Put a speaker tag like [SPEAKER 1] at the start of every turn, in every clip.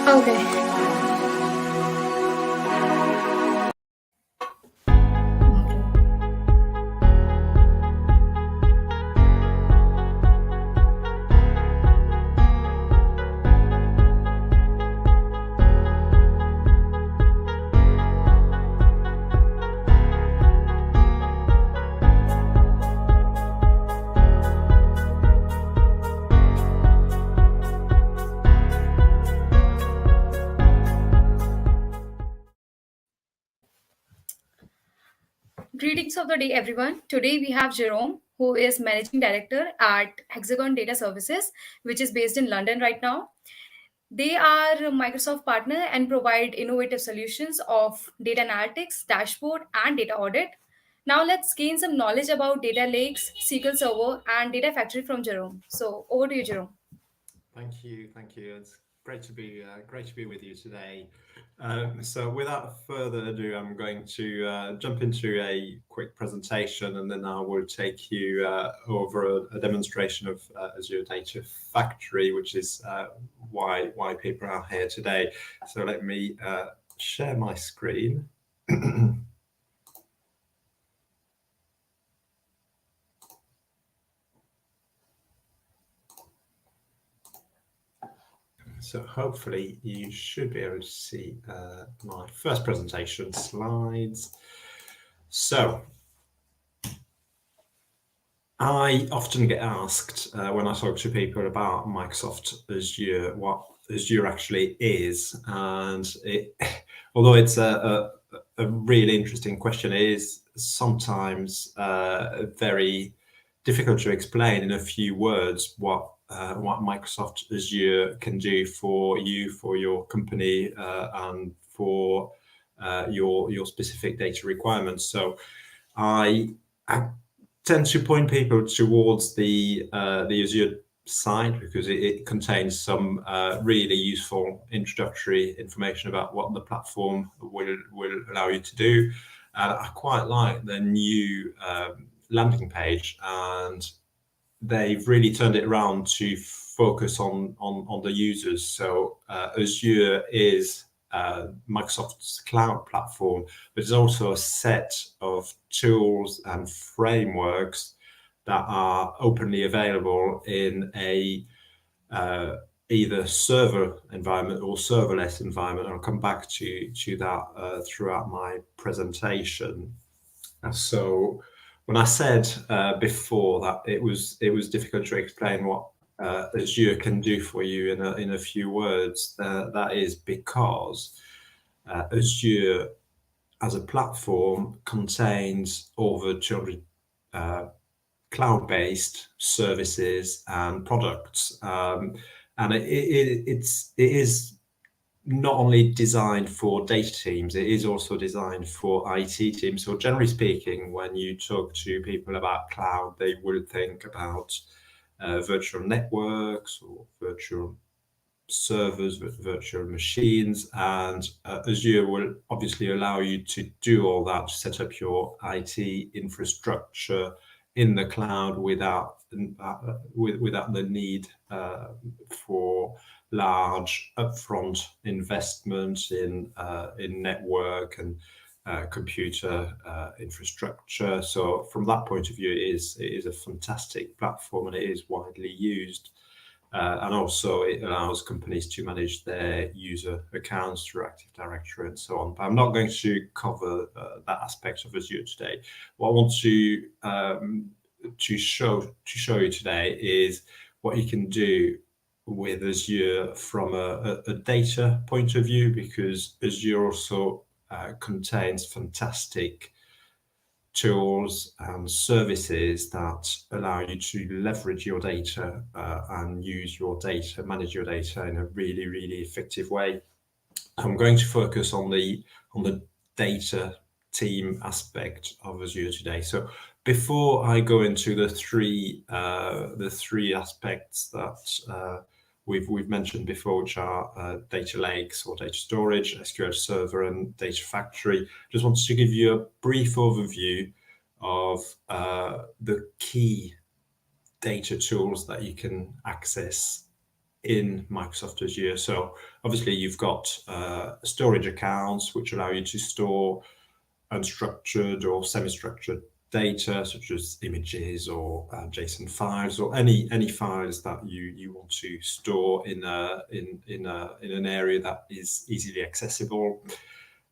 [SPEAKER 1] Okay. Greetings of the day, everyone. Today we have Jerome, who is Managing Director at Hexagon Data Services, which is based in London right now. They are a Microsoft partner and provide innovative solutions of data analytics, dashboard, and data audit. Now let's gain some knowledge about data lakes, SQL Server, and Data Factory from Jerome. So over to you, Jerome.
[SPEAKER 2] Thank you. It's great to be with you today. So, without further ado, I'm going to jump into a quick presentation, and then I will take you over a demonstration of Azure Data Factory, which is why people are here today. So, let me share my screen. So hopefully you should be able to see my first presentation slides. So I often get asked when I talk to people about Microsoft Azure, what Azure actually is. And although it's a really interesting question, it is sometimes very difficult to explain in a few words what Microsoft Azure can do for you, for your company, and for your specific data requirements. So I tend to point people towards the Azure site because it contains some really useful introductory information about what the platform will allow you to do. I quite like the new landing page, and they've really turned it around to focus on the users. So Azure is Microsoft's cloud platform, but it's also a set of tools and frameworks that are openly available in a either server environment or serverless environment. I'll come back to that throughout my presentation. So when I said before that it was difficult to explain what Azure can do for you in a few words, that is because Azure as a platform contains over 200 cloud-based services and products, and it is not only designed for data teams, it is also designed for IT teams. So generally speaking, when you talk to people about cloud, they will think about virtual networks or virtual servers, virtual machines, and Azure will obviously allow you to do all that, to set up your IT infrastructure in the cloud without the need for large upfront investment in network and computer infrastructure. So from that point of view, it is a fantastic platform, and it is widely used. And also it allows companies to manage their user accounts through Active Directory and so on. But I'm not going to cover that aspect of Azure today. What I want to show you today is what you can do with Azure from a data point of view, because Azure also contains fantastic tools and services that allow you to leverage your data and use your data, manage your data in a really, really effective way. I'm going to focus on the data team aspect of Azure today. So before I go into the three aspects that we've mentioned before, which are data lakes or data storage, SQL Server, and Data Factory, just wanted to give you a brief overview of the key data tools that you can access in Microsoft Azure. So obviously you've got storage accounts which allow you to store unstructured or semi-structured data such as images or JSON files or any files that you want to store in an area that is easily accessible.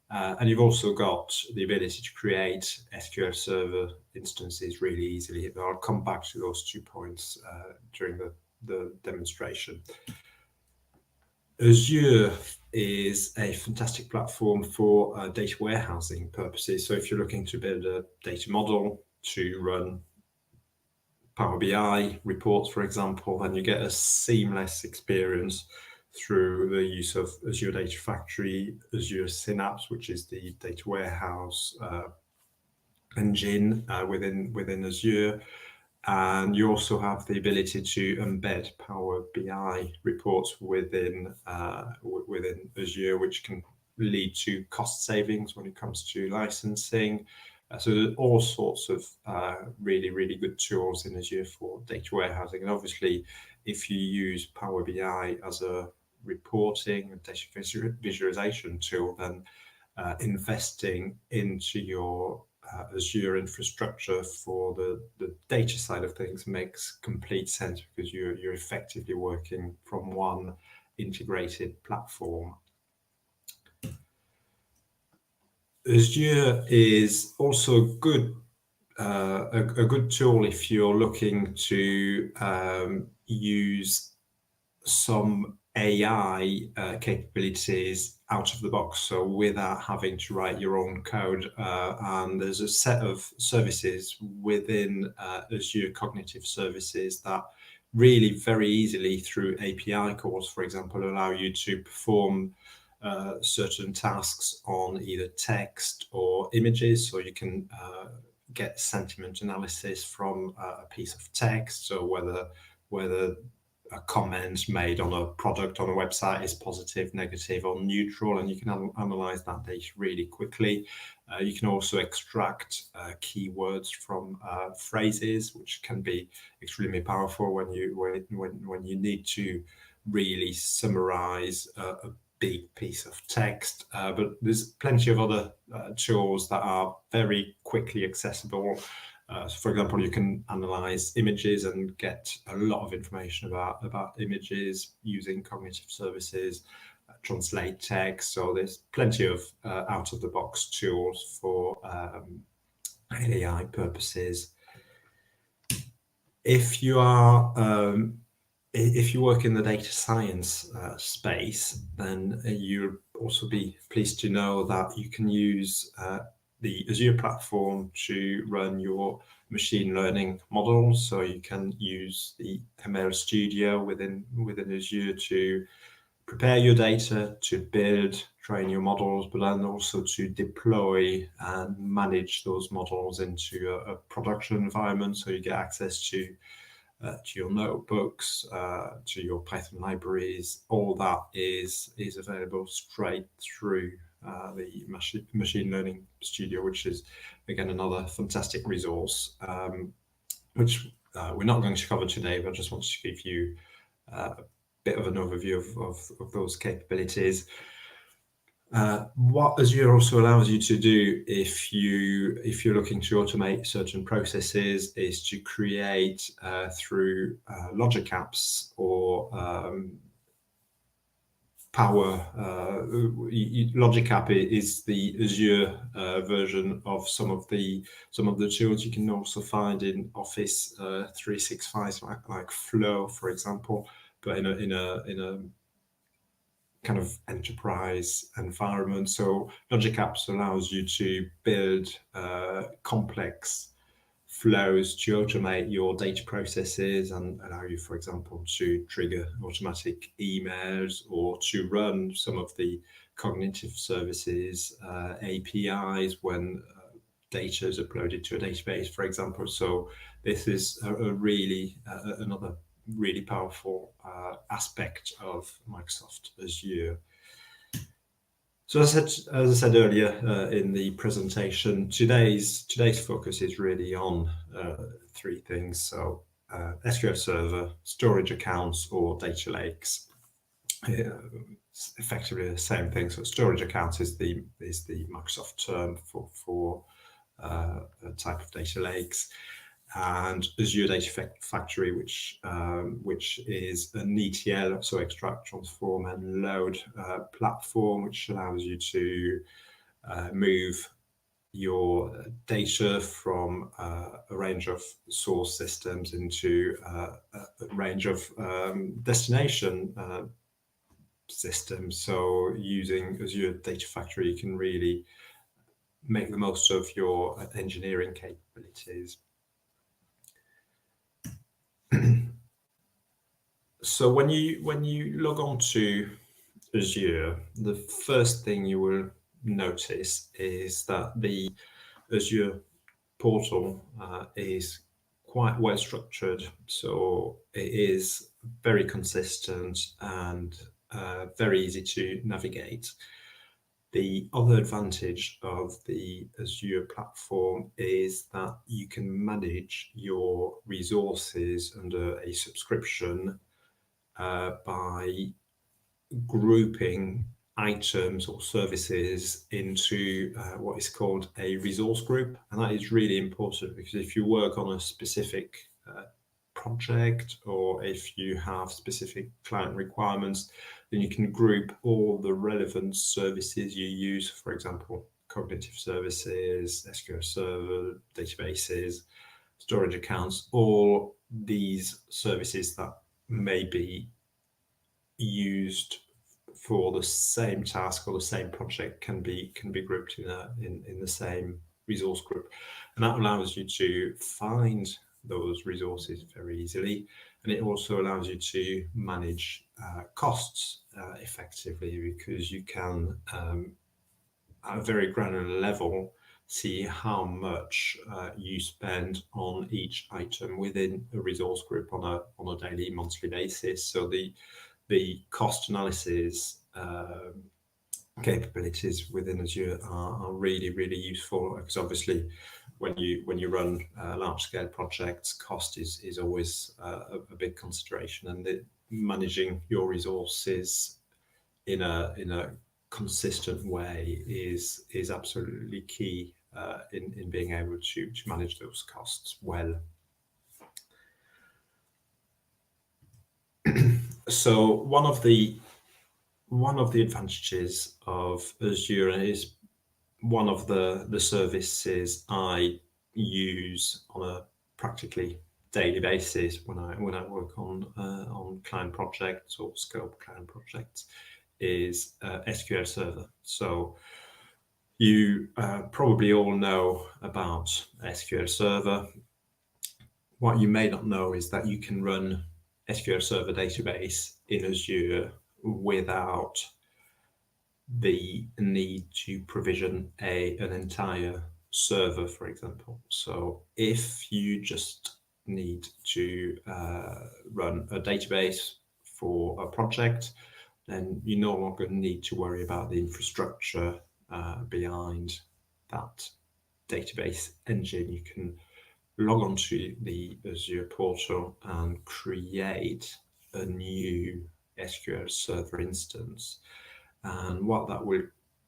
[SPEAKER 2] And you've also got the ability to create SQL Server instances really easily. I'll come back to those 2 points during the demonstration. Azure is a fantastic platform for data warehousing purposes. So if you're looking to build a data model to run Power BI reports, for example, then you get a seamless experience through the use of Azure Data Factory, Azure Synapse, which is the data warehouse engine within Azure. And you also have the ability to embed Power BI reports within Azure, which can lead to cost savings when it comes to licensing. So there's all sorts of really good tools in Azure for data warehousing. And obviously, if you use Power BI as a reporting and data visualization tool, then investing into your Azure infrastructure for the data side of things makes complete sense, because you're effectively working from one integrated platform. Azure is also good a good tool if you're looking to use some AI capabilities out of the box, so without having to write your own code. And there's a set of services within Azure Cognitive Services that really very easily through API calls, for example, allow you to perform certain tasks on either text or images. So you can get sentiment analysis from a piece of text, so whether a comment made on a product on a website is positive, negative, or neutral, and you can analyze that data really quickly. You can also extract keywords from phrases, which can be extremely powerful when you need to really summarize a big piece of text. But there's plenty of other tools that are very quickly accessible. So for example, you can analyze images and get a lot of information about images using cognitive services, translate text. So there's plenty of out-of-the-box tools for AI purposes. If you work in the data science space, then you'll also be pleased to know that you can use the Azure platform to run your machine learning models. So you can use the ML Studio within Azure to prepare your data, to build, train your models, but then also to deploy and manage those models into a production environment. So you get access to your notebooks, to your Python libraries. All that is available straight through the Machine Learning Studio, which is, again, another fantastic resource, which we're not going to cover today, but I just wanted to give you a bit of an overview of those capabilities. What Azure also allows you to do if you're looking to automate certain processes is to create through logic apps or Power. Logic app is the Azure version of some of the tools you can also find in Office 365, like Flow, for example, but in a kind of enterprise environment. So Logic Apps allows you to build complex flows to automate your data processes and allow you, for example, to trigger automatic emails or to run some of the cognitive services APIs when data is uploaded to a database, for example. So this is another really powerful aspect of Microsoft Azure. So as I said earlier in the presentation, today's focus is really on three things. So SQL Server, storage accounts, or data lakes. It's effectively the same thing. So storage accounts is the Microsoft term for a type of data lakes, and Azure Data Factory, which is an ETL, so extract, transform, and load platform, which allows you to move your data from a range of source systems into a range of destination systems. So using Azure Data Factory, you can really make the most of your engineering capabilities. So when you log on to Azure, the first thing you will notice is that the Azure portal is quite well structured. So it is very consistent and very easy to navigate. The other advantage of the Azure platform is that you can manage your resources under a subscription by grouping items or services into what is called a resource group. And that is really important, because if you work on a specific project, or if you have specific client requirements, then you can group all the relevant services you use, for example, cognitive services, SQL Server, databases, storage accounts, all these services that may be used for the same task or the same project can be grouped in the same resource group, and that allows you to find those resources very easily, and it also allows you to manage costs effectively, because you can at a very granular level see how much you spend on each item within a resource group on a daily, monthly basis. So the cost analysis capabilities within Azure are really, really useful, because obviously when you run large scale projects, cost is always a big consideration, and managing your resources in a consistent way is absolutely key in being able to manage those costs well. So one of the advantages of Azure, and is one of the services I use on a practically daily basis when I work on client projects or scope client projects, is SQL Server. So you probably all know about SQL Server. What you may not know is that you can run SQL Server database in Azure without the need to provision an entire server, for example. So if you just need to run a database for a project, then you no longer need to worry about the infrastructure behind that database engine. You can log onto the Azure portal and create a new SQL Server instance. And what that will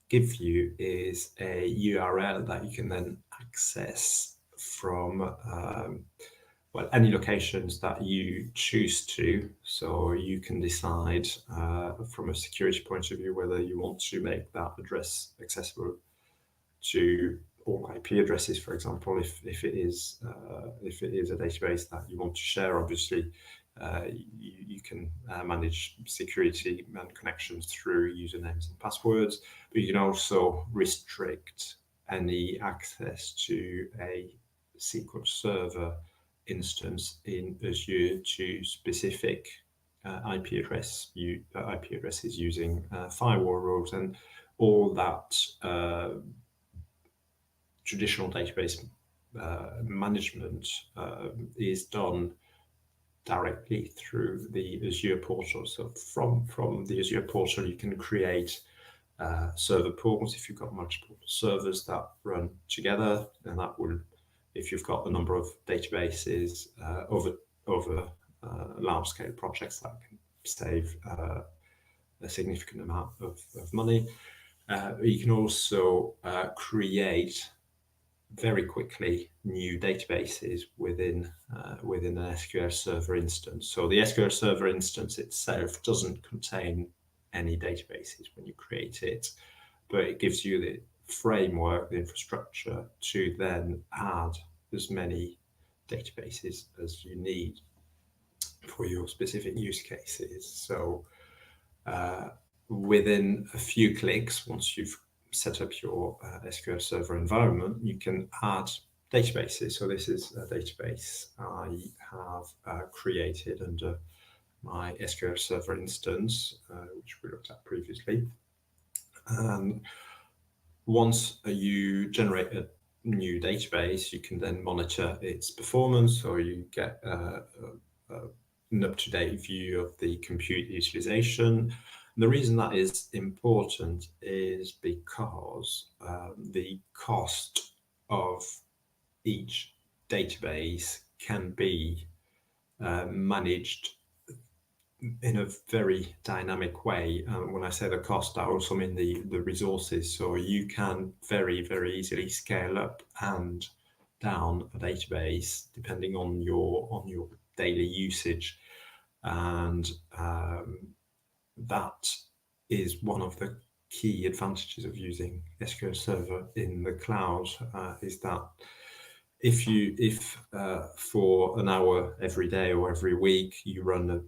[SPEAKER 2] give you is a URL that you can then access from any locations that you choose to. So you can decide from a security point of view whether you want to make that address accessible to all IP addresses, for example. If it is a database that you want to share, obviously you can manage security and connections through usernames and passwords, but you can also restrict any access to a SQL Server instance in Azure to specific IP addresses using firewall rules, and all that traditional database management is done directly through the Azure portal. So from the Azure portal, you can create server pools. If you've got multiple servers that run together, then that will, if you've got a number of databases, over over large-scale projects that can save a significant amount of money. You can also create very quickly new databases within an SQL Server instance. So the SQL Server instance itself doesn't contain any databases when you create it, but it gives you the framework, the infrastructure to then add as many databases as you need for your specific use cases. So within a few clicks, once you've set up your SQL Server environment, you can add databases. So this is a database I have created under my SQL Server instance, which we looked at previously. And once you generate a new database, you can then monitor its performance, or you get an up-to-date view of the compute utilization. And the reason that is important is because the cost of each database can be managed in a very dynamic way. When I say the cost, I also mean the resources. So you can very, very easily scale up and down a database depending on your daily usage, and that is one of the key advantages of using SQL Server in the cloud. Is that if for an hour every day or every week you run a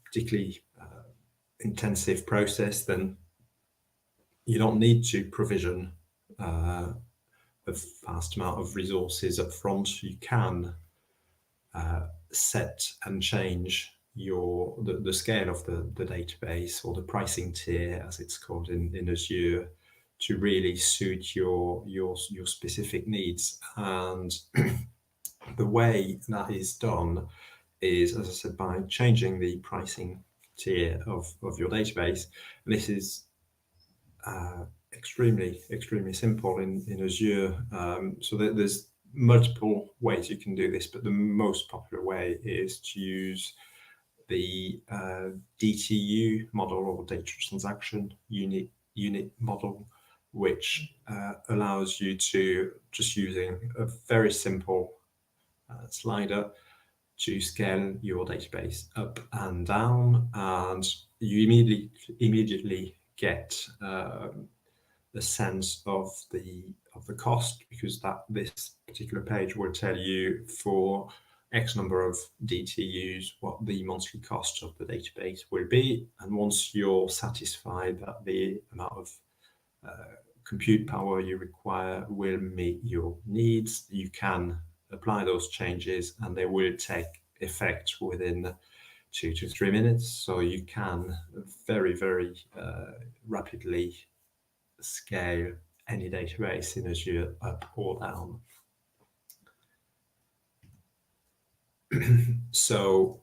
[SPEAKER 2] particularly intensive process, then you don't need to provision a vast amount of resources up front. You can set and change the scale of the database, or the pricing tier as it's called in Azure, to really suit your specific needs. And the way that is done is, as I said, by changing the pricing tier of your database. And this is extremely simple in Azure. So there's multiple ways you can do this, but the most popular way is to use the DTU model, or data transaction unit model, which allows you to, just using a very simple slider, to scale your database up and down, and you immediately get the sense of the cost, because this particular page will tell you for X number of DTUs what the monthly cost of the database will be. And once you're satisfied that the amount of compute power you require will meet your needs, you can apply those changes, and they will take effect within 2 to 3 minutes. So you can very, very rapidly scale any database in Azure up or down. So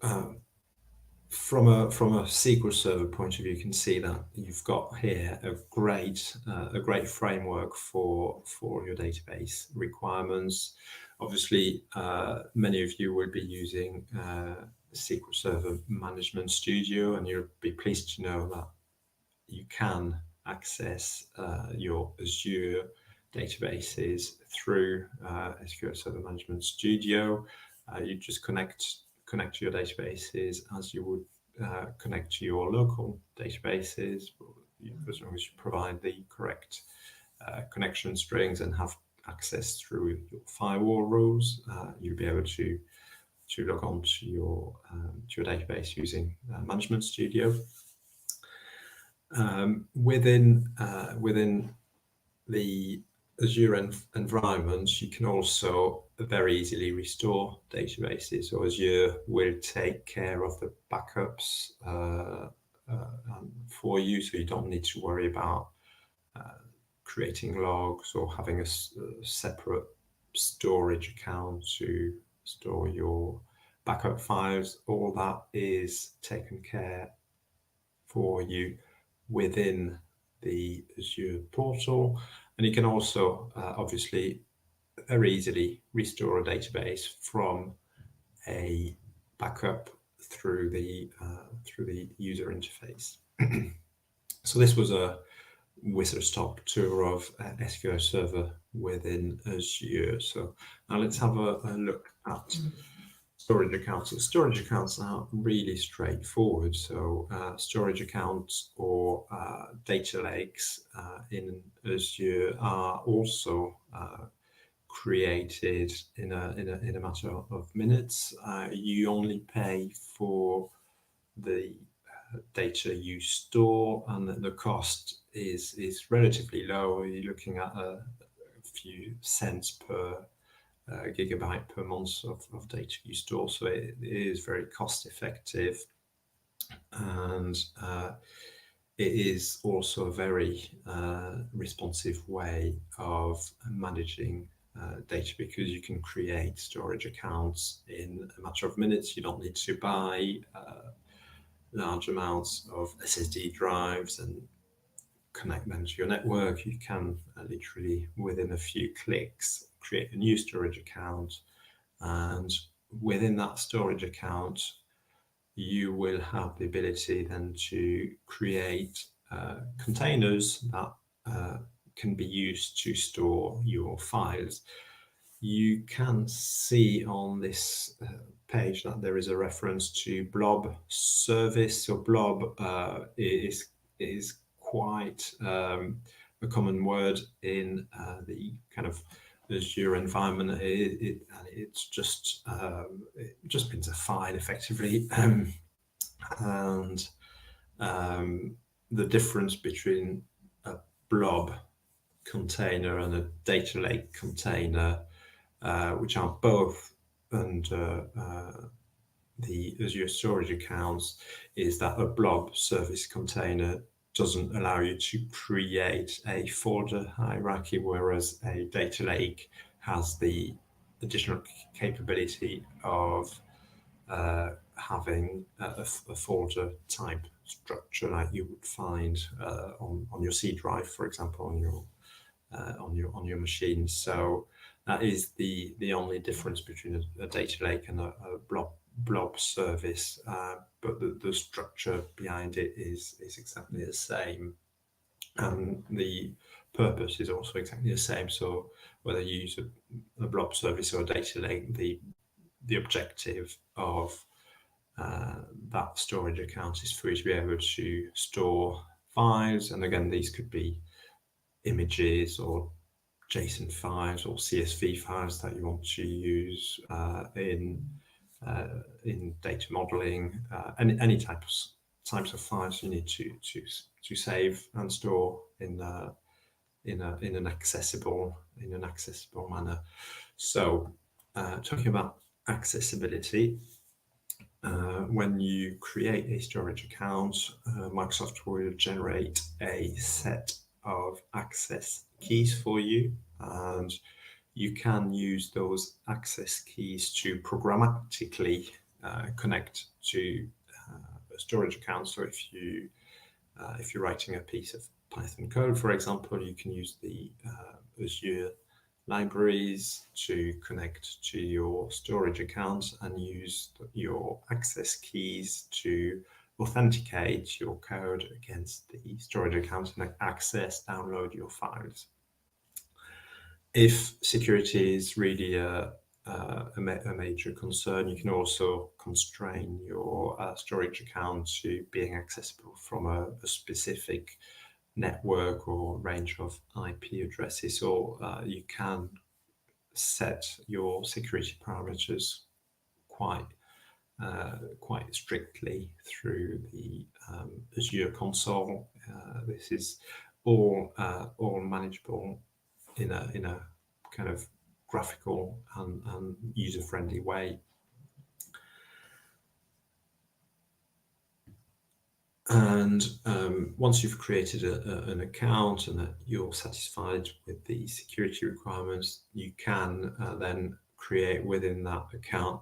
[SPEAKER 2] from a SQL Server point of view, you can see that you've got here a great framework for your database requirements. Obviously, many of you will be using SQL Server Management Studio, and you'll be pleased to know that you can access your Azure databases through SQL Server Management Studio. You just connect to your databases as you would connect to your local databases, as long as you provide the correct connection strings and have access through your firewall rules. You'll be able to log on to your database using Management Studio. Within the Azure environment, you can also very easily restore databases. So Azure will take care of the backups for you, so you don't need to worry about creating logs or having a separate storage account to store your backup files. All that is taken care for you within the Azure portal. And you can also obviously very easily restore a database from a backup through the user interface. So this was a whistle-stop tour of SQL Server within Azure. So now let's have a look at storage accounts. So storage accounts are really straightforward. So storage accounts or data lakes in Azure are also created in a matter of minutes. You only pay for the data you store, and the cost is relatively low. You're looking at a few cents per gigabyte per month of data you store, so it is very cost effective, and it is also a very responsive way of managing data, because you can create storage accounts in a matter of minutes. You don't need to buy large amounts of SSD drives and connect them to your network. You can literally, within a few clicks, create a new storage account, and within that storage account, you will have the ability then to create containers that can be used to store your files. You can see on this page that there is a reference to blob service. So blob is quite a common word in the kind of Azure environment. It's just it just means a file effectively, and the difference between a blob container and a data lake container, which are both under the Azure storage accounts, is that a blob service container doesn't allow you to create a folder hierarchy, whereas a data lake has the additional capability of having a folder type structure like you would find on your C drive, for example, on your machine. So that is the only difference between a data lake and a blob service, but the structure behind it is exactly the same, and the purpose is also exactly the same. So whether you use a blob service or a data lake, the objective of that storage account is for you to be able to store files, and again, these could be images or JSON files or CSV files that you want to use in data modeling, any types of files you need to save and store in an accessible manner. So talking about accessibility, when you create a storage account, Microsoft will generate a set of access keys for you, and you can use those access keys to programmatically connect to a storage account. So if you're writing a piece of Python code, for example, you can use the Azure libraries to connect to your storage account and use your access keys to authenticate your code against the storage account and download your files. If security is really a major concern, you can also constrain your storage account to being accessible from a specific network or range of IP addresses, or you can set your security parameters quite strictly through the Azure console. This is all manageable in a kind of graphical and user-friendly way. And once you've created an account and that you're satisfied with the security requirements, you can then create within that account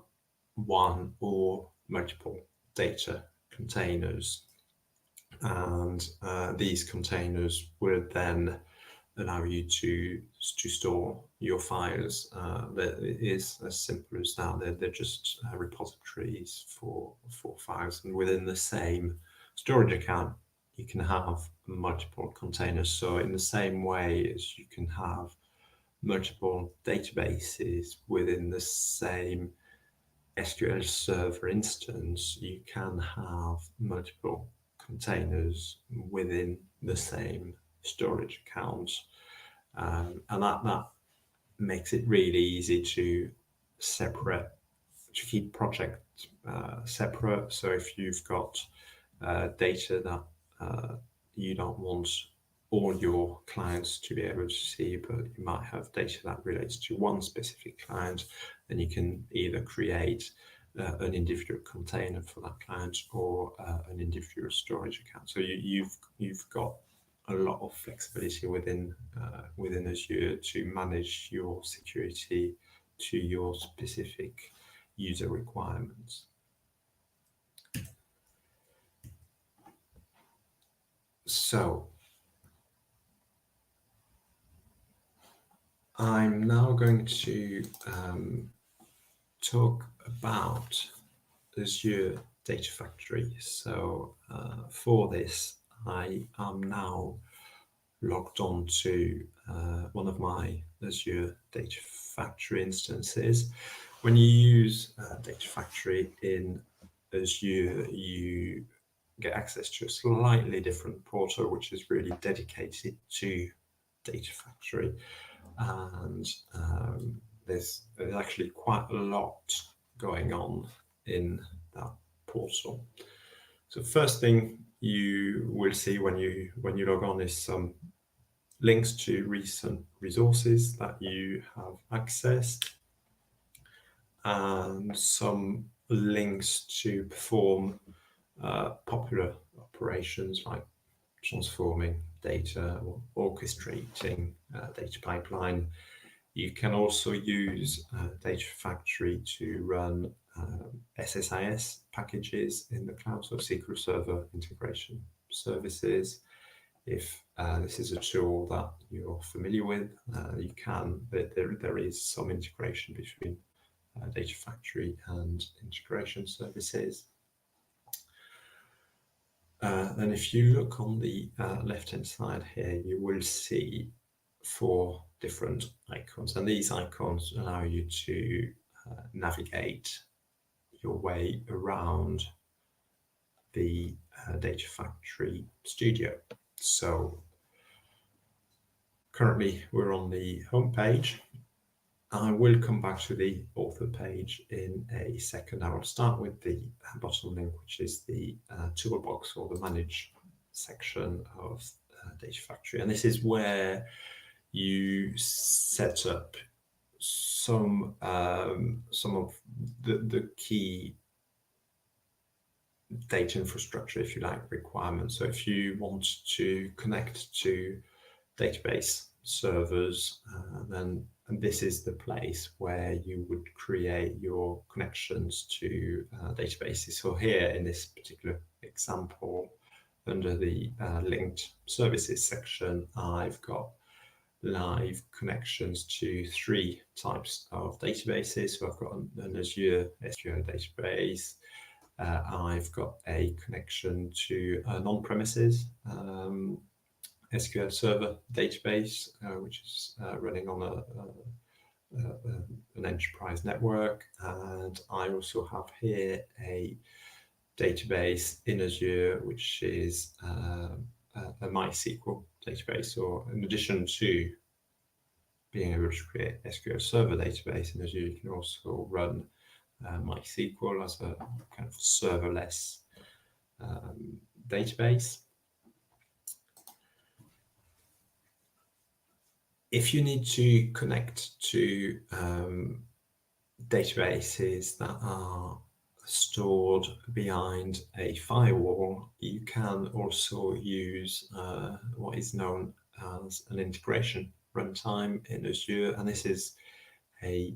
[SPEAKER 2] one or multiple data containers. And these containers will then allow you to store your files. That it is as simple as that. They're just repositories for files, and within the same storage account, you can have multiple containers. So in the same way as you can have multiple databases within the same SQL Server instance, you can have multiple containers within the same storage account. And that makes it really easy to keep projects separate. So if you've got data that you don't want all your clients to be able to see, but you might have data that relates to one specific client, then you can either create an individual container for that client or an individual storage account. So you've got a lot of flexibility within Azure to manage your security to your specific user requirements. So I'm now going to talk about Azure Data Factory. So for this, I am now logged on to one of my Azure Data Factory instances. When you use Data Factory in Azure, you get access to a slightly different portal, which is really dedicated to Data Factory. And there's actually quite a lot going on in that portal. So first thing you will see when you log on is some links to recent resources that you have accessed, and some links to perform popular operations like transforming data or orchestrating data pipeline. You can also use Data Factory to run SSIS packages in the cloud, so SQL Server Integration Services. If this is a tool that you're familiar with, you can, there is some integration between Data Factory and integration services. Then if you look on the left-hand side here, you will see 4 different icons, and these icons allow you to navigate your way around the Data Factory Studio. So currently we're on the home page. I will come back to the author page in a second. I will start with the bottom link, which is the toolbox or the manage section of Data Factory. And this is where you set up some of the key data infrastructure, if you like, requirements. So if you want to connect to database servers, then this is the place where you would create your connections to databases. So here in this particular example, under the linked services section, I've got live connections to 3 types of databases. So I've got an Azure SQL database. I've got a connection to an on-premises SQL Server database, which is running on an enterprise network. And I also have here a database in Azure, which is a MySQL database. So in addition to being able to create SQL Server database in Azure, you can also run MySQL as a kind of serverless database. If you need to connect to databases that are stored behind a firewall, you can also use what is known as an integration runtime in Azure, and this is a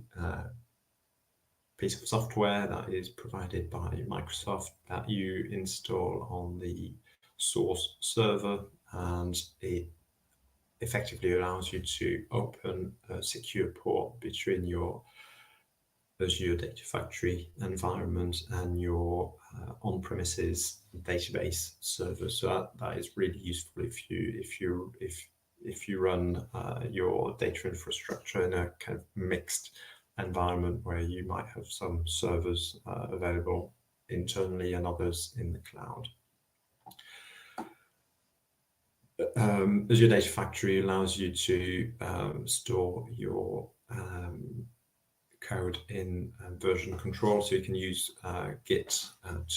[SPEAKER 2] piece of software that is provided by Microsoft that you install on the source server, and it effectively allows you to open a secure port between your Azure Data Factory environment and your on-premises database server. So that is really useful if you run your data infrastructure in a kind of mixed environment where you might have some servers available internally and others in the cloud. Azure Data Factory allows you to store your code in version control, so you can use Git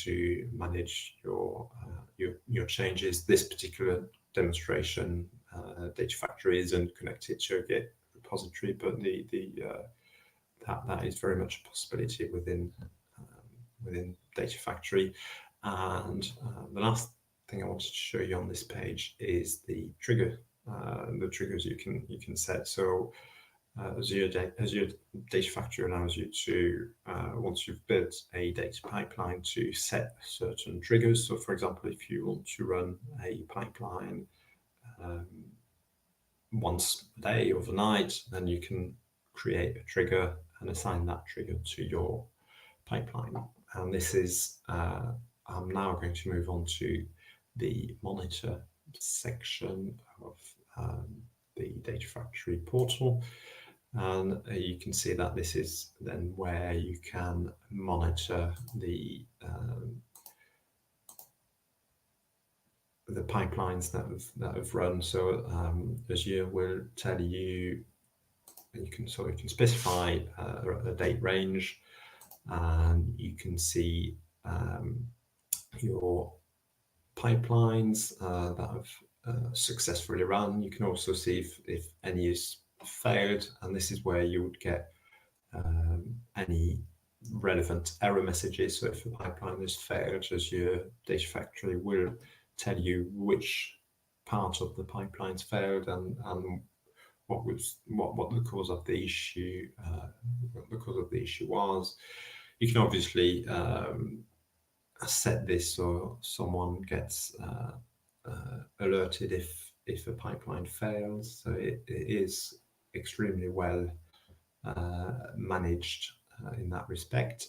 [SPEAKER 2] to manage your changes. This particular demonstration Data Factory isn't connected to a Git repository, but that is very much a possibility within Data Factory. And the last thing I wanted to show you on this page is the triggers you can set. So Azure Data Factory allows you to, once you've built a data pipeline, to set certain triggers. So for example, if you want to run a pipeline once a day, overnight, then you can create a trigger and assign that trigger to your pipeline. And this is, I'm now going to move on to the monitor section of the Data Factory portal. And you can see that this is then where you can monitor the pipelines that have run. So Azure will tell you, you can specify a date range, and you can see your pipelines that have successfully run. You can also see if any is failed, and this is where you would get any relevant error messages. So if a pipeline has failed, Azure Data Factory will tell you which part of the pipelines failed and what the cause of the issue was. You can obviously set this so someone gets alerted if a pipeline fails. So it is extremely well managed in that respect.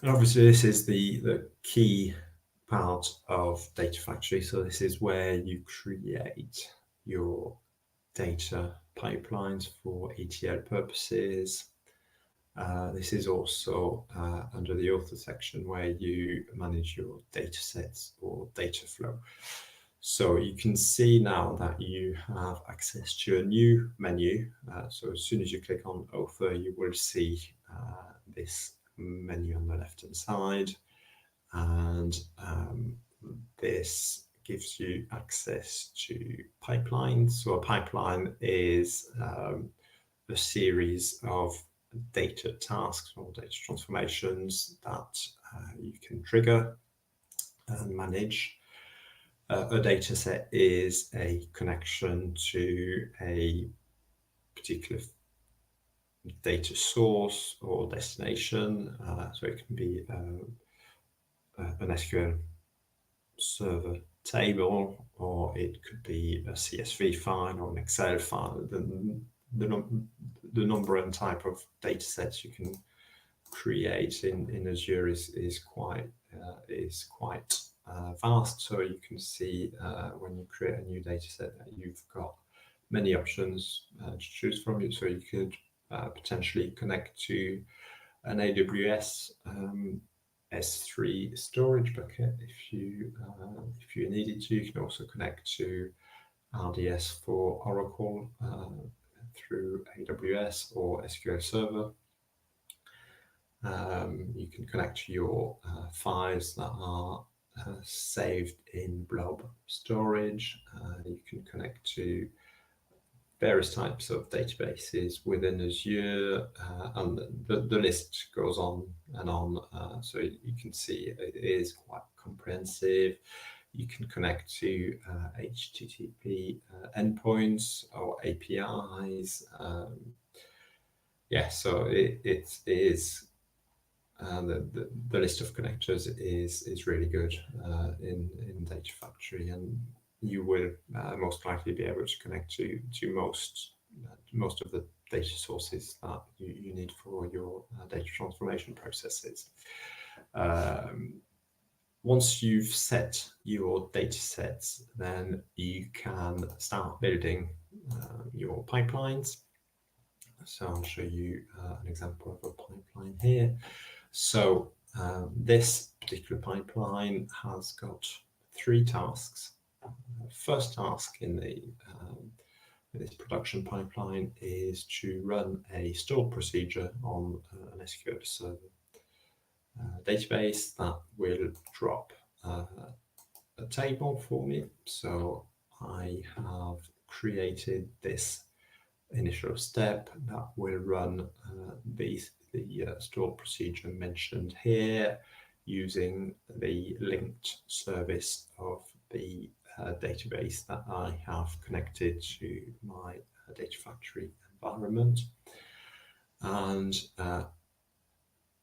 [SPEAKER 2] And obviously this is the key part of Data Factory. So this is where you create your data pipelines for ETL purposes. This is also under the author section where you manage your data sets or data flow. So you can see now that you have access to a new menu. So as soon as you click on author, you will see this menu on the left-hand side. And this gives you access to pipelines. So a pipeline is a series of data tasks or data transformations that you can trigger and manage. A data set is a connection to a particular data source or destination. So it can be an SQL server table, or it could be a CSV file or an Excel file. The number and type of data sets you can create in Azure is quite vast. So you can see when you create a new data set that you've got many options to choose from. So you could potentially connect to an AWS S3 storage bucket if you needed to. You can also connect to RDS for Oracle through AWS or SQL Server. You can connect to your files that are saved in blob storage. You can connect to various types of databases within Azure, and the list goes on and on. So you can see it is quite comprehensive. You can connect to HTTP endpoints or APIs. So it is the list of connectors is really good in Data Factory, and you will most likely be able to connect to most of the data sources that you need for your data transformation processes. Once you've set your data sets, then you can start building your pipelines. So I'll show you an example of a pipeline here. So this particular pipeline has got 3 tasks. First task in this production pipeline is to run a stored procedure on an SQL Server database that will drop a table for me. So I have created this initial step that will run the stored procedure mentioned here using the linked service of the database that I have connected to my data factory environment. And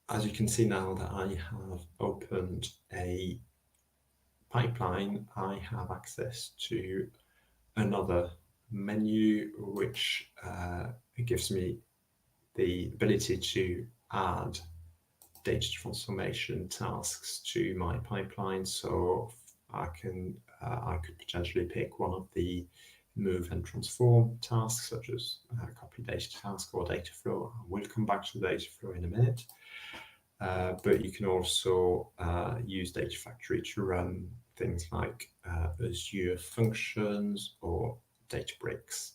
[SPEAKER 2] as you can see now that I have opened a pipeline, I have access to another menu which gives me the ability to add data transformation tasks to my pipeline. So I could potentially pick one of the move and transform tasks, such as copy data task or data flow. We'll come back to the data flow in a minute. But you can also use Data Factory to run things like Azure functions or Databricks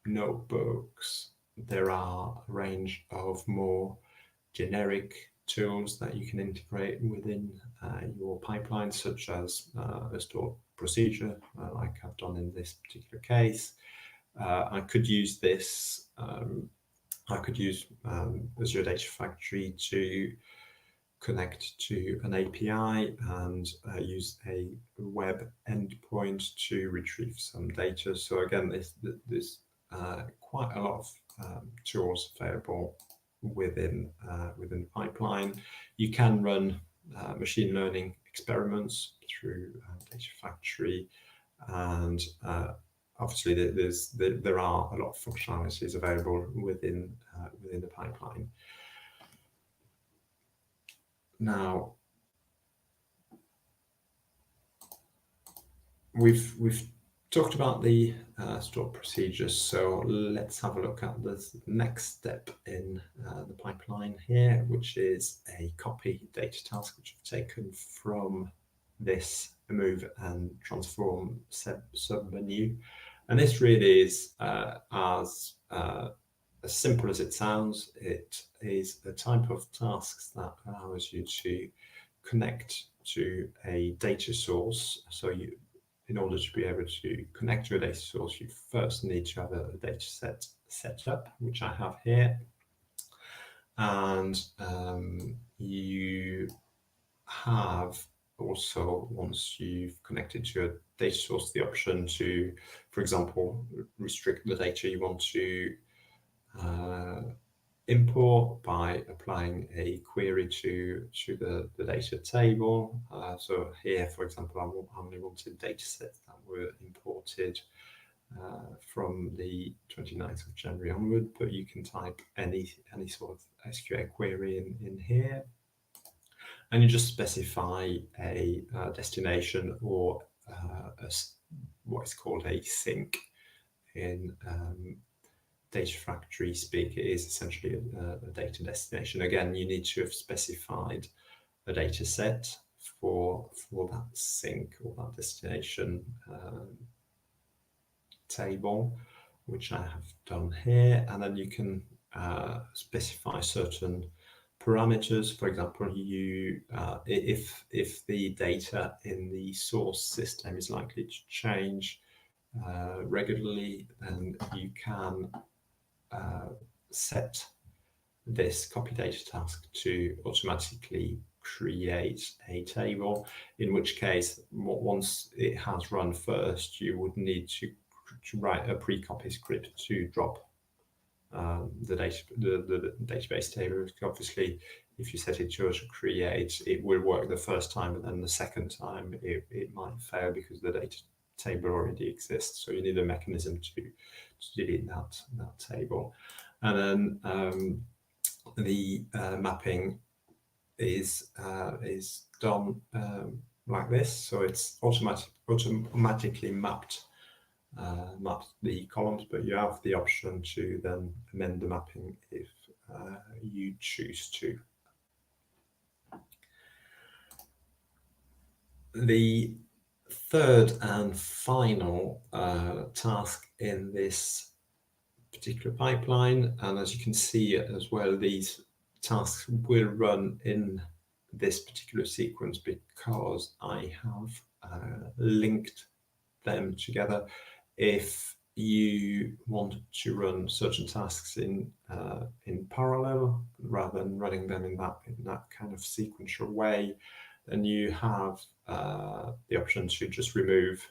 [SPEAKER 2] notebooks. There are a range of more generic tools that you can integrate within your pipeline, such as a stored procedure, like I've done in this particular case. I could use this. I could use Azure Data Factory to connect to an API and use a web endpoint to retrieve some data. So again, there's quite a lot of tools available within the pipeline. You can run machine learning experiments through Data Factory, and obviously there are a lot of functionalities available within the pipeline. Now, we've talked about the stored procedures, so let's have a look at the next step in the pipeline here, which is a copy data task, which I've taken from this move and transform sub-menu. And this really is as simple as it sounds. It is a type of tasks that allows you to connect to a data source. So in order to be able to connect to a data source, you first need to have a data set up, which I have here. And you have also, once you've connected to a data source, the option to, for example, restrict the data you want to import by applying a query to the data table. So here, for example, I only wanted data sets that were imported from the 29th of January onward, but you can type any sort of SQL query in here, and you just specify a destination or what is called a sink in Data Factory speak. It is essentially a data destination. Again, you need to have specified a data set for that sink or that destination table, which I have done here. And then you can specify certain parameters. For example, you if the data in the source system is likely to change regularly, then you can set this copy data task to automatically create a table, in which case once it has run first, you would need to write a pre-copy script to drop the database table. Obviously, if you set it to auto create, it will work the first time, and then the second time it might fail because the data table already exists. So you need a mechanism to delete that table. And then the mapping is done like this. So it's automatically mapped the columns, but you have the option to then amend the mapping if you choose to. The third and final task in this particular pipeline, and as you can see as well, these tasks will run in this particular sequence because I have linked them together. If you want to run certain tasks in parallel rather than running them in that kind of sequential way, then you have the option to just remove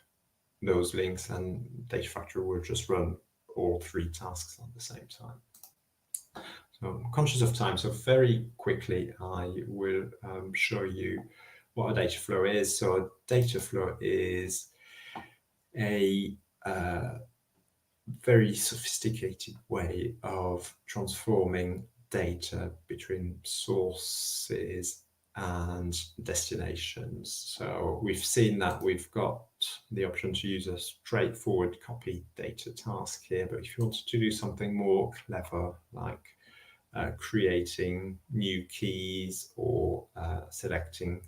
[SPEAKER 2] those links, and Data Factory will just run all three tasks at the same time. So I'm conscious of time, so very quickly I will show you what a data flow is. So a data flow is a very sophisticated way of transforming data between sources and destinations. So we've seen that we've got the option to use a straightforward copy data task here, but if you want to do something more clever, like creating new keys or selecting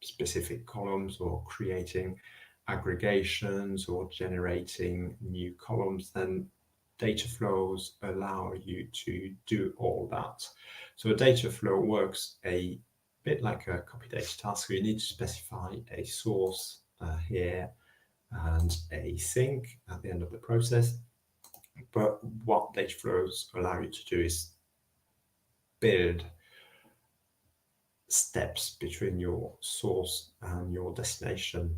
[SPEAKER 2] specific columns or creating aggregations or generating new columns, then data flows allow you to do all that. So a data flow works a bit like a copy data task. So you need to specify a source here and a sink at the end of the process. But what data flows allow you to do is build steps between your source and your destination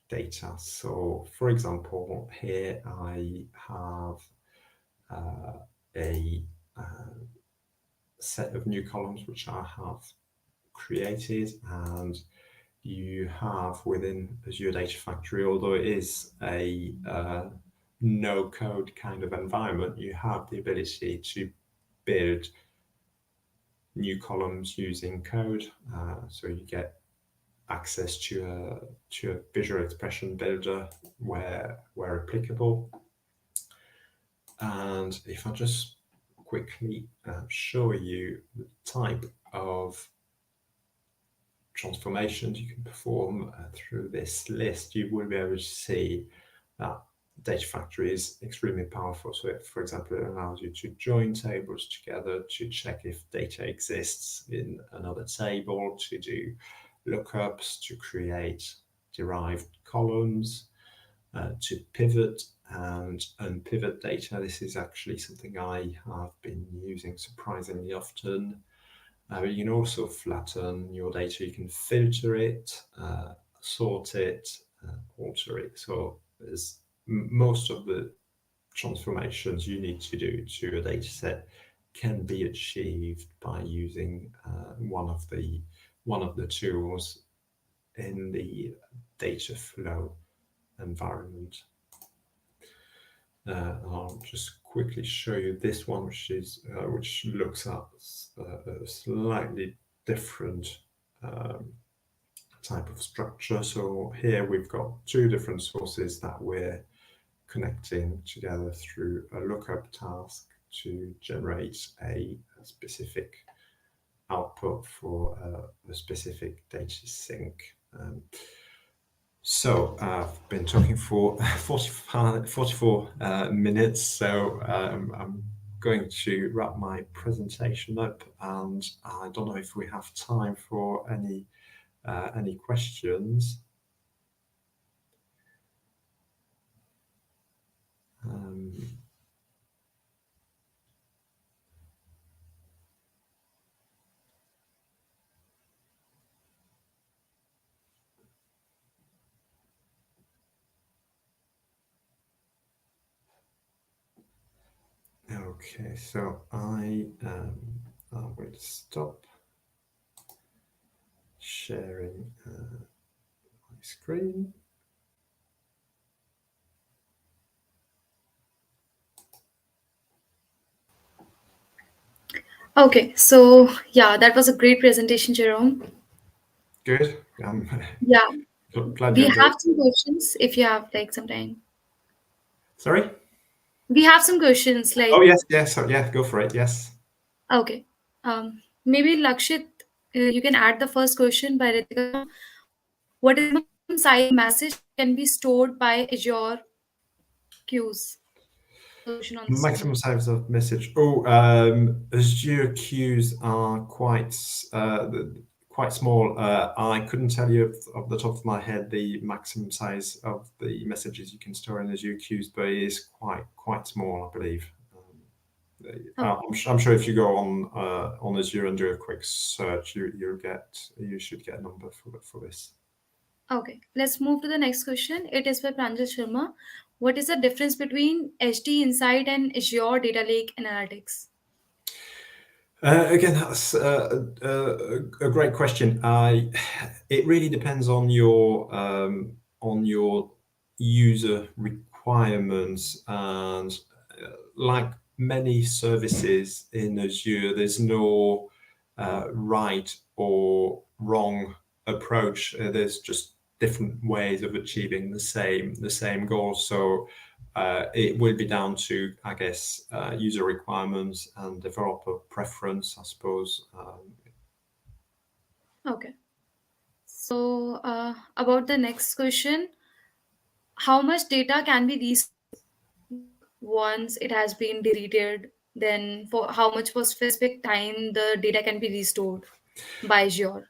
[SPEAKER 2] data. So for example, here I have a set of new columns which I have created, and you have within Azure Data Factory, although it is a no code kind of environment, you have the ability to build new columns using code. So you get access to a visual expression builder where applicable. And if I just quickly show you the type of transformations you can perform through this list, you will be able to see that Data Factory is extremely powerful. So it, for example, it allows you to join tables together, to check if data exists in another table, to do lookups, to create derived columns, to pivot and unpivot data. This is actually something I have been using surprisingly often. You can also flatten your data. You can filter it, sort it, alter it. So there's most of the transformations you need to do to a data set can be achieved by using one of the tools in the data flow environment. I'll just quickly show you this one, which looks at a slightly different type of structure. So here we've got two different sources that we're connecting together through a lookup task to generate a specific output for a specific data sink. So I've been talking for 44 minutes, so I'm going to wrap my presentation up, and I don't know if we have time for any questions. Okay, so I will stop sharing my screen.
[SPEAKER 1] Okay, so yeah, that was a great presentation, Jerome.
[SPEAKER 2] Good. I'm
[SPEAKER 1] Yeah,
[SPEAKER 2] glad
[SPEAKER 1] we
[SPEAKER 2] you enjoyed.
[SPEAKER 1] have some questions if you have like some time.
[SPEAKER 2] Sorry?
[SPEAKER 1] We have some questions
[SPEAKER 2] Oh,
[SPEAKER 1] like,
[SPEAKER 2] yes, yes. Yeah, go for it. Yes.
[SPEAKER 1] okay, maybe Lakshit, you can add the first question by Ritika. What is the maximum size of message that can be stored by Azure queues? That was the question on the
[SPEAKER 2] Maximum
[SPEAKER 1] screen.
[SPEAKER 2] size of message. Oh, Azure queues are quite small. I couldn't tell you off the top of my head the maximum size of the messages you can store in Azure queues, but it is quite small, I believe.
[SPEAKER 1] Okay.
[SPEAKER 2] I'm sure if you go on Azure and do a quick search, you should get a number for this.
[SPEAKER 1] Okay, let's move to the next question. It is by Pranjal Sharma. What is the difference between HD Insight and Azure Data Lake Analytics?
[SPEAKER 2] Again, that's a great question. It really depends on your user requirements, and like many services in Azure, there's no right or wrong approach. There's just different ways of achieving the same goal. So it will be down to, I guess, user requirements and developer preference, I suppose.
[SPEAKER 1] Okay. So, about the next question, how much data can be restored like once it has been deleted? Then, for how much for specific time the data can be restored by Azure?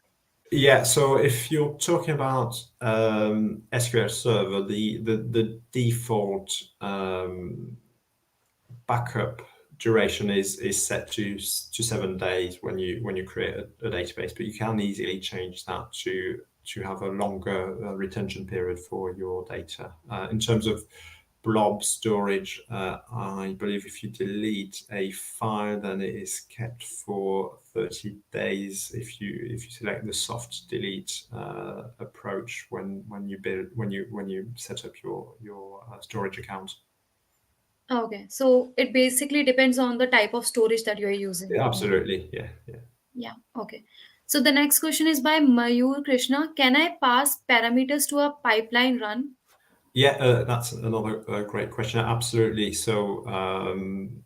[SPEAKER 2] Yeah, so if you're talking about SQL Server, the default backup duration is set to 7 days when you create a database, but you can easily change that to have a longer retention period for your data. In terms of blob storage, I believe if you delete a file, then it is kept for 30 days if you select the soft delete approach when you set up your storage account.
[SPEAKER 1] Okay, so it basically depends on the type of storage that you are using.
[SPEAKER 2] Yeah, absolutely, yeah, yeah.
[SPEAKER 1] Yeah, okay. So the next question is by Mayur Krishna. Can I pass parameters to a pipeline run?
[SPEAKER 2] Yeah, that's another great question. Absolutely. So,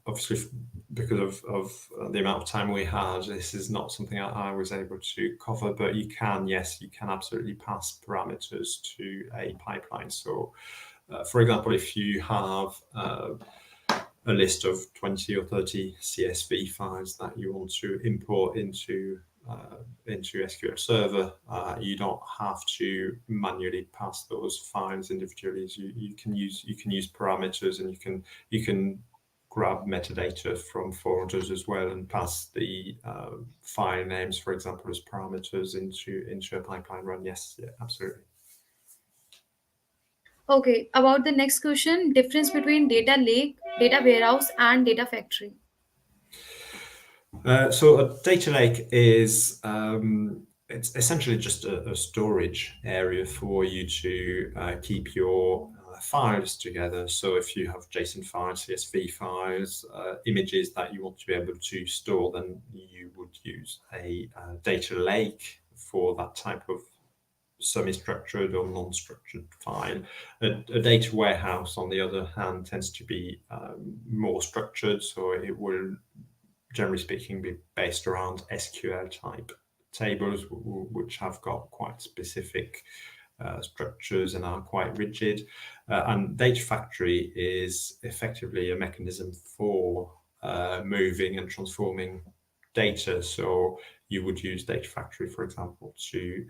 [SPEAKER 2] obviously, because of the amount of time we had, this is not something I was able to cover, but yes, you can absolutely pass parameters to a pipeline. So, for example, if you have a list of 20 or 30 CSV files that you want to import into SQL Server, you don't have to manually pass those files individually. You can use parameters, and you can grab metadata from folders as well and pass the file names, for example, as parameters into a pipeline run. Yes, yeah, absolutely.
[SPEAKER 1] Okay, about the next question, difference between data lake, data warehouse, and data factory.
[SPEAKER 2] So a data lake is it's essentially just a storage area for you to keep your files together. So if you have JSON files, CSV files, images that you want to be able to store, then you would use a data lake for that type of semi-structured or non-structured file. A data warehouse, on the other hand, tends to be more structured, so it will, generally speaking, be based around SQL type tables, which have got quite specific structures and are quite rigid. And Data Factory is effectively a mechanism for moving and transforming data. So you would use Data Factory, for example, to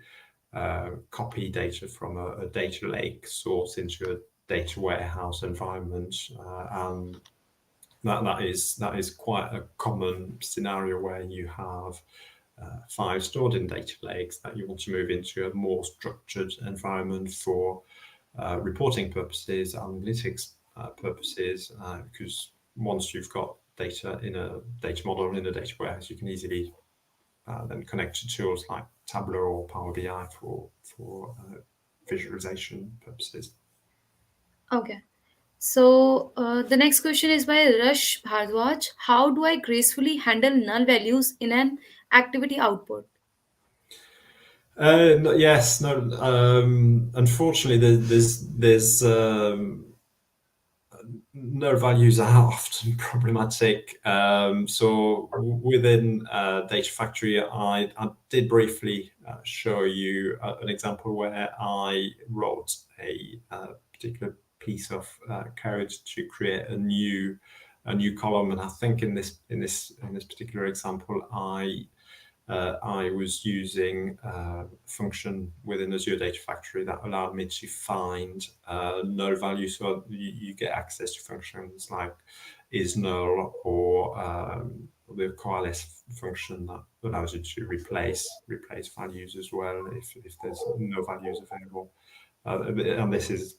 [SPEAKER 2] copy data from a data lake source into a data warehouse environment, and that is quite a common scenario where you have files stored in data lakes that you want to move into a more structured environment for reporting purposes, analytics purposes, because once you've got data in a data model in a data warehouse, you can easily then connect to tools like Tableau or Power BI for visualization purposes.
[SPEAKER 1] Okay. The next question is by Rush Bhardwaj. How do I gracefully handle null values in an activity output?
[SPEAKER 2] Yes, no. Unfortunately, there's no values are often problematic. Within Data Factory, I did briefly show you an example where I wrote a particular piece of code to create a new column, and I think in this particular example, I was using a function within Azure Data Factory that allowed me to find null values. So you get access to functions like is null or the coalesce function that allows you to replace values as well if there's no values available. And this is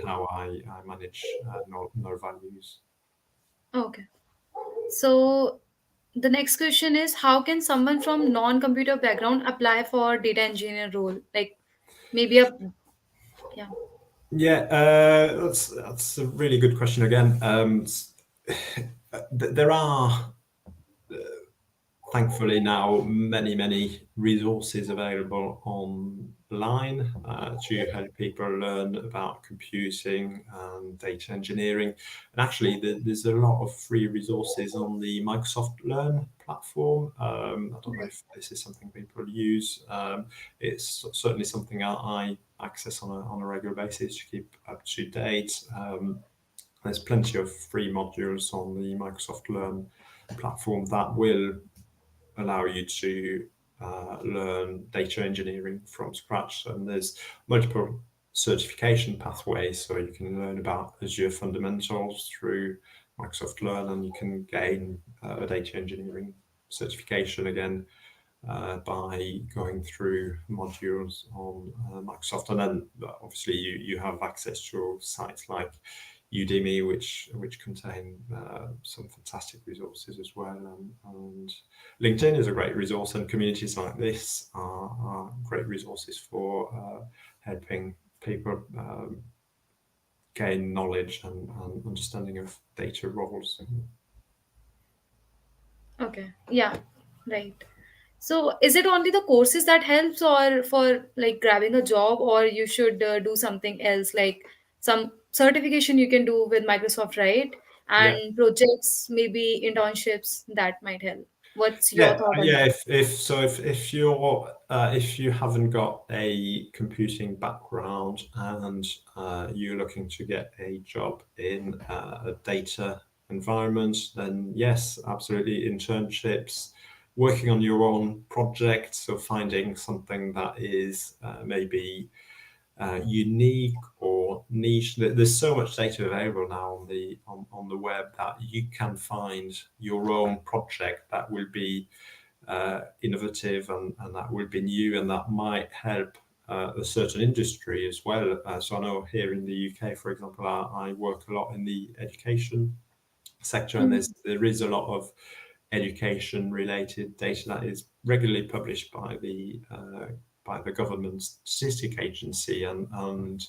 [SPEAKER 2] how I manage null values.
[SPEAKER 1] Okay. So the next question is, how can someone from non-computer background apply for data engineer role? Like maybe a yeah.
[SPEAKER 2] Yeah, that's a really good question again. There are thankfully now many resources available online to help people learn about computing and data engineering. And actually, there's a lot of free resources on the Microsoft Learn platform. I don't know if this is something people use. It's certainly something I access on a regular basis to keep up to date. There's plenty of free modules on the Microsoft Learn platform that will allow you to learn data engineering from scratch. And there's multiple certification pathways, so you can learn about Azure fundamentals through Microsoft Learn, and you can gain a data engineering certification again by going through modules on Microsoft. And then obviously you have access to sites like Udemy, which contain some fantastic resources as well. And LinkedIn is a great resource, and communities like this are great resources for helping people gain knowledge and understanding of data roles.
[SPEAKER 1] Okay. Yeah. Right. So is it only the courses that helps, or for like grabbing a job, or you should do something else like some certification you can do with Microsoft, right?
[SPEAKER 2] Yeah.
[SPEAKER 1] And projects, maybe internships that might help. What's your
[SPEAKER 2] Yeah,
[SPEAKER 1] thought on
[SPEAKER 2] yeah.
[SPEAKER 1] that?
[SPEAKER 2] If you haven't got a computing background and you're looking to get a job in a data environment, then yes, absolutely, internships, working on your own project, so finding something that is maybe unique or niche. There's so much data available now on the web that you can find your own project that will be innovative and that will be new and that might help a certain industry as well. So I know here in the UK, for example, I work a lot in the education sector, and
[SPEAKER 1] Mhm.
[SPEAKER 2] there is a lot of education related data that is regularly published by the government statistic agency, and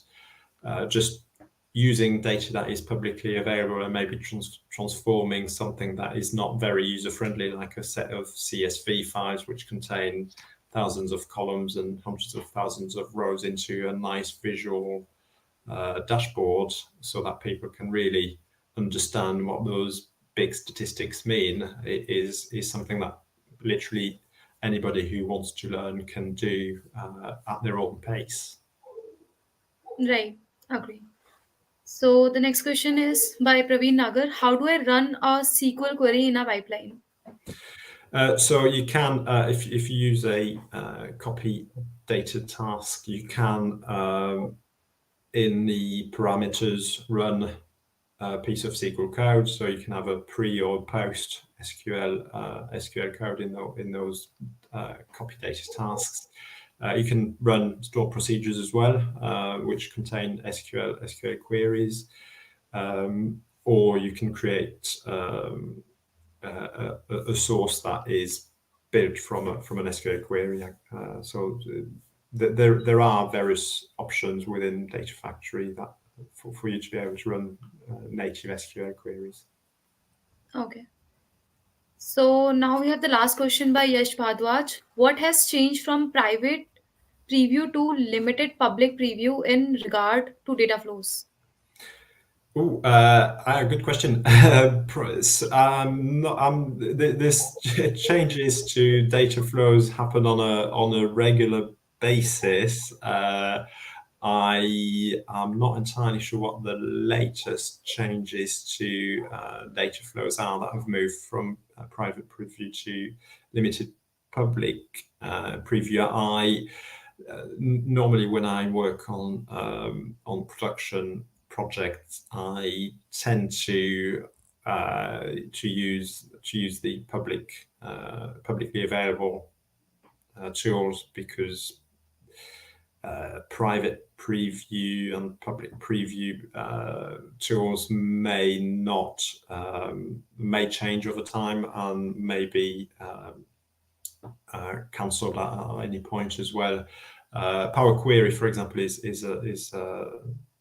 [SPEAKER 2] just using data that is publicly available and maybe transforming something that is not very user friendly, like a set of CSV files which contain thousands of columns and hundreds of thousands of rows, into a nice visual dashboard, so that people can really understand what those big statistics mean. It is something that literally anybody who wants to learn can do at their own pace.
[SPEAKER 1] Right. Agree. So the next question is by Praveen Nagar. How do I run a SQL query in a pipeline?
[SPEAKER 2] So you can, if you use a copy data task, you can in the parameters run a piece of SQL code. So you can have a pre or post SQL code in those copy data tasks. You can run stored procedures as well, which contain SQL queries, or you can create a source that is built from an SQL query. So there are various options within Data Factory that for you to be able to run native SQL queries.
[SPEAKER 1] Okay. So now we have the last question by Yash Bhardwaj. What has changed from private preview to limited public preview in regard to data flows?
[SPEAKER 2] Oh, good question. This changes to data flows happen on a regular basis. I am not entirely sure what the latest changes to data flows are that have moved from private preview to limited public preview. Normally when I work on production projects, I tend to use the publicly available tools, because private preview and public preview tools may change over time and may be cancelled at any point as well. Power Query, for example, is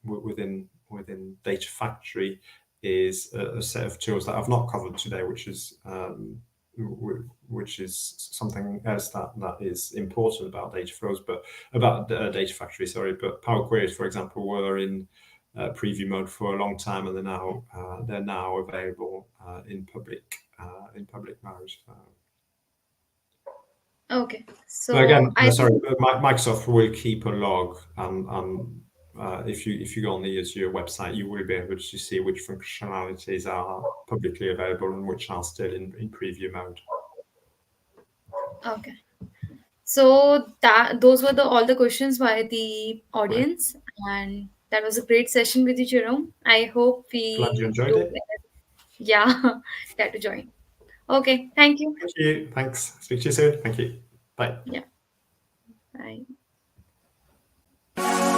[SPEAKER 2] within Data Factory, is a set of tools that I've not covered today, which is something else that is important about data flows, but about Data Factory, sorry. But Power Queries, for example, were in preview mode for a long time, and they're now available in public mode.
[SPEAKER 1] Okay.
[SPEAKER 2] But
[SPEAKER 1] So
[SPEAKER 2] again,
[SPEAKER 1] I
[SPEAKER 2] sorry,
[SPEAKER 1] think
[SPEAKER 2] Microsoft will keep a log, and if you go on the Azure website, you will be able to see which functionalities are publicly available and which are still in preview mode.
[SPEAKER 1] okay. So that those were all the questions by the
[SPEAKER 2] Right.
[SPEAKER 1] audience, and that was a great session with you, Jerome. I hope
[SPEAKER 2] Glad you
[SPEAKER 1] we
[SPEAKER 2] enjoyed
[SPEAKER 1] do,
[SPEAKER 2] it.
[SPEAKER 1] yeah, that to join. Okay, thank you.
[SPEAKER 2] Thank you. Thanks. Speak to you soon. Thank you. Bye.
[SPEAKER 1] Yeah, bye.